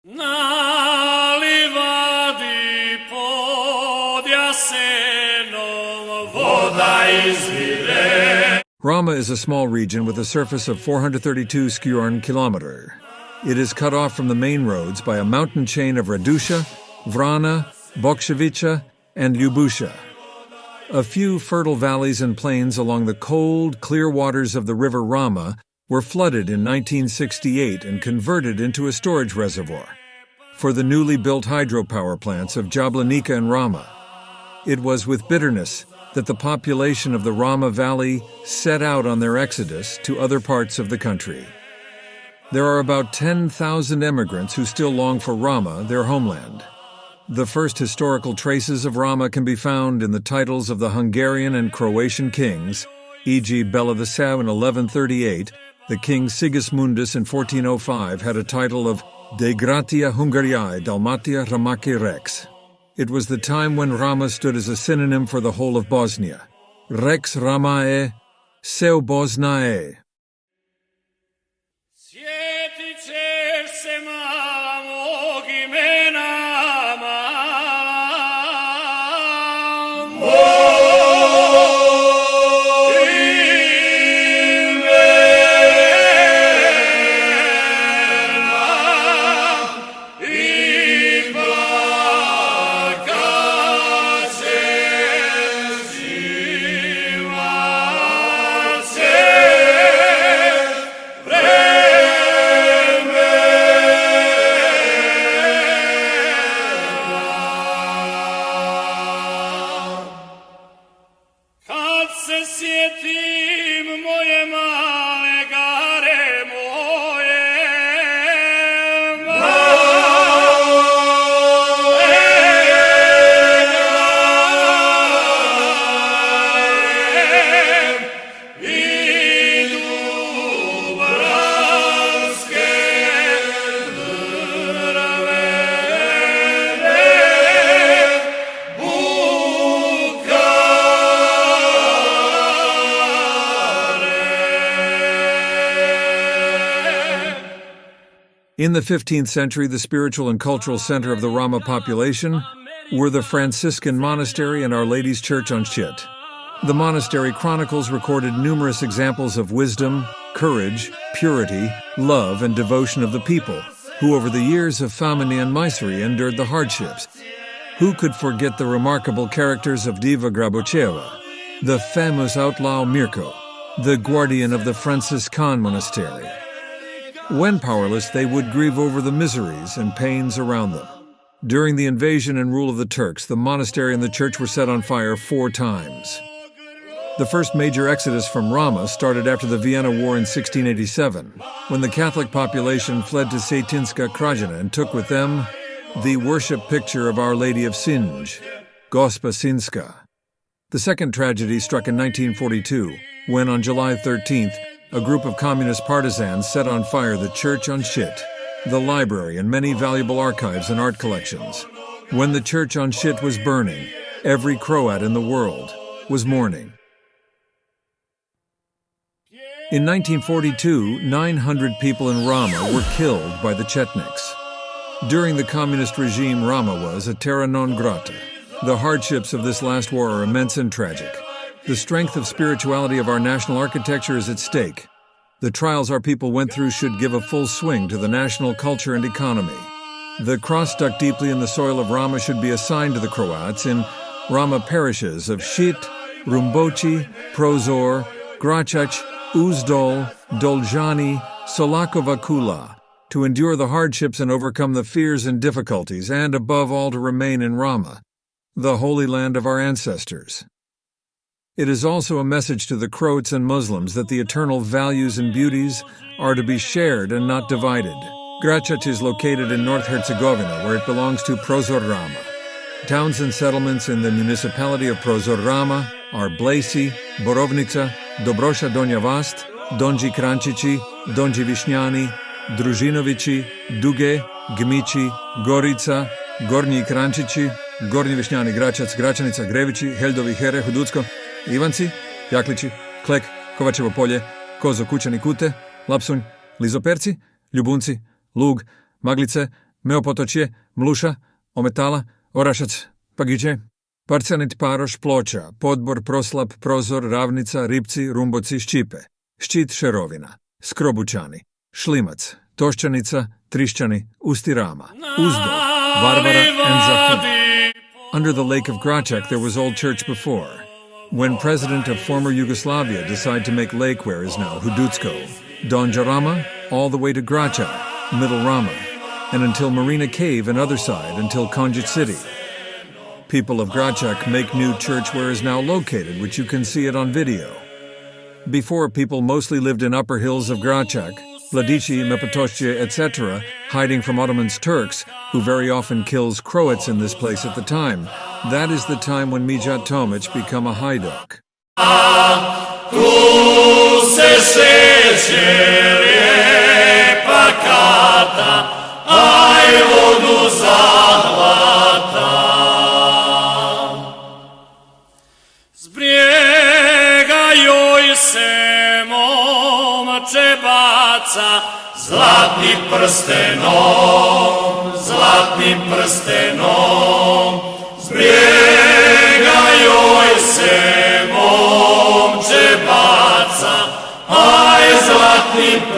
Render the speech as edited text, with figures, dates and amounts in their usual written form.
Na livadi pod Jasenom voda izvire. Rama is a small region with a surface of 432 square kilometer. It is cut off from the main roads by a mountain chain of Radusha, Vrana, Bokshevicha, and Lyubusha. A few fertile valleys and plains along the cold, clear waters of the river Rama were flooded in 1968 and converted into a storage reservoir for the newly built hydropower plants of Jablanica and Rama. It was with bitterness that the population of the Rama Valley set out on their exodus to other parts of the country. There are about 10,000 immigrants who still long for Rama, their homeland. The first historical traces of Rama can be found in the titles of the Hungarian and Croatian kings, e.g. Bela-Vasau in 1138. The king Sigismundus in 1405 had a title of De Gratia Hungariae Dalmatia Ramaque Rex. It was the time when Rama stood as a synonym for the whole of Bosnia. Rex Ramae, Seu Bosnae. In the 15th century, the spiritual and cultural center of the Rama population were the Franciscan monastery and Our Lady's Church on Shit. The monastery chronicles recorded numerous examples of wisdom, courage, purity, love, and devotion of the people, who over the years of famine and misery endured the hardships. Who could forget the remarkable characters of Diva Grabocheva, the famous outlaw Mirko, the guardian of the Franciscan monastery? When powerless, they would grieve over the miseries and pains around them. During the invasion and rule of the Turks, the monastery and the church were set on fire 4 times. The first major exodus from Rama started after the Vienna War in 1687, when the Catholic population fled to Cetinska Krajina and took with them the worship picture of Our Lady of Sinj, Gospa Sinska. The second tragedy struck in 1942, when on July 13th, a group of communist partisans set on fire the church on Shit, the library, and many valuable archives and art collections. When the church on Shit was burning, every Croat in the world was mourning. In 1942, 900 people in Rama were killed by the Chetniks. During the communist regime, Rama was a terra non grata. The hardships of this last war are immense and tragic. The strength of spirituality of our national architecture is at stake. The trials our people went through should give a full swing to the national culture and economy. The cross stuck deeply in the soil of Rama should be assigned to the Croats in Rama parishes of Shit, Rumboci, Prozor, Gračac, Uzdol, Doljani, Solakova Kula, to endure the hardships and overcome the fears and difficulties, and above all to remain in Rama, the holy land of our ancestors. It is also a message to the Croats and Muslims that the eternal values and beauties are to be shared and not divided. Gračac is located in North Herzegovina, where it belongs to Prozor Rama. Towns and settlements in the municipality of Prozor Rama are Blesi, Borovnica, Dobrosha Donja Vast, Donji Krančići, Donji Višnjani, Družinovići, Duge, Gmići, Gorica, Gornji Krančići, Gornji Višnjani, Gračac, Gračanica, Grevići, Heldovi, Here, Huducko, Ivanci, Jaklići, Klek, Kovačevo polje, Kozo, Kućani, Kute, Lapsunj, Lizoperci, Ljubunci, Lug, Maglice, Meopotočje, Mluša, Ometala, Orašac, Pagiće, Parcanit Paroš, Ploča, Podbor, Proslap, Prozor, Ravnica, Ripci, Rumboci, Ščipe, Ščit, Šerovina, Skrobučani, Šlimac, Toščanica, Triščani, Usti Rama, Uzdo, Varvara, and Zahum. Under the lake of Gračac there was old church before. When president of former Yugoslavia decided to make lake where is now Hudutsko, Donja Rama, all the way to Gračac, Middle Rama, and until Marina Cave and other side until Konjic City. People of Gračac make new church where is now located, which you can see it on video. Before, people mostly lived in upper hills of Gračac, Vladici, Mepotočje, etc., hiding from Ottomans Turks, who very often kills Croats in this place at the time. That is the time when Mijat Tomic become a Hajduk. Tu se šeće lijepa kata, aj vodu zahvata. S brijega joj se momče baca, zlatnim prstenom, s brijega joj se momče baca, aj zlatnim prstenom.